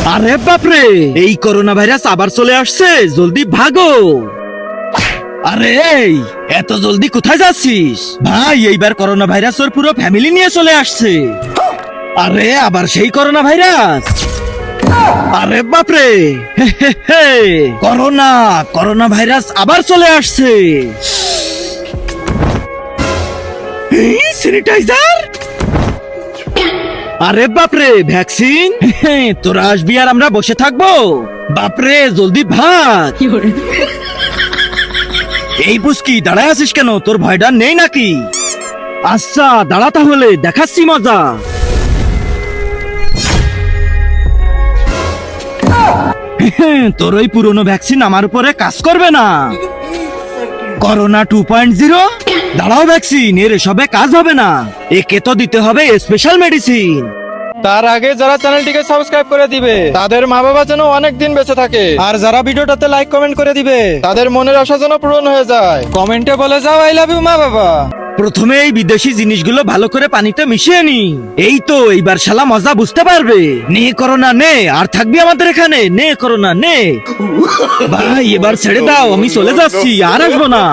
আরে বাপরে, এই করোনা ভাইরাস আবার চলে আসছে, জলদি ভাগো। আরে এই, এত জলদি কোথায় যাচ্ছিস ভাই? এইবার করোনা ভাইরাস ওর পুরো ফ্যামিলি নিয়ে চলে আসছে। আরে আবার সেই করোনা ভাইরাস? আরে বাপরে, হে হে হে, করোনা ভাইরাস আবার চলে আসছে। স্যানিটাইজার? আরে বাপরে, ভ্যাকসিন? তোরা আসবি আর আমরা বসে থাকবো? বাপরে, জলদি ভাগ। এই পুস্কি, দাঁড়ায় আছিস কেন? তোর ভয়টা নেই নাকি? আচ্ছা দাঁড়া, তাহলে দেখাচ্ছি মজা। তোর ওই পুরনো ভ্যাকসিন আমার উপরে কাজ করবে না। করোনা 2.0? দাঁড়াও ভ্যাকসিন, এর সবে কাজ হবে না, একে তো দিতে হবে স্পেশাল মেডিসিন। তার আগে যারা চ্যানেলটিকে সাবস্ক্রাইব করে দিবে তাদের মা বাবা যেন অনেক দিন বেঁচে থাকে, আর যারা ভিডিওটাতে লাইক কমেন্ট করে দিবে তাদের মনের আশা যেন পূরণ হয়ে যায়। কমেন্টে বলে যাও আই লাভ ইউ মা বাবা। প্রথমে এই বিদেশি জিনিসগুলো ভালো করে পানিতে মিশিয়ে নি। এই তো এইবার শালা মজা বুঝতে পারবে। নে করোনা নে, আর থাকবি আমাদের এখানে। নে করোনা নে। ভাই এবার ছেড়ে দাও, আমি চলে যাচ্ছি, আর আসবো না।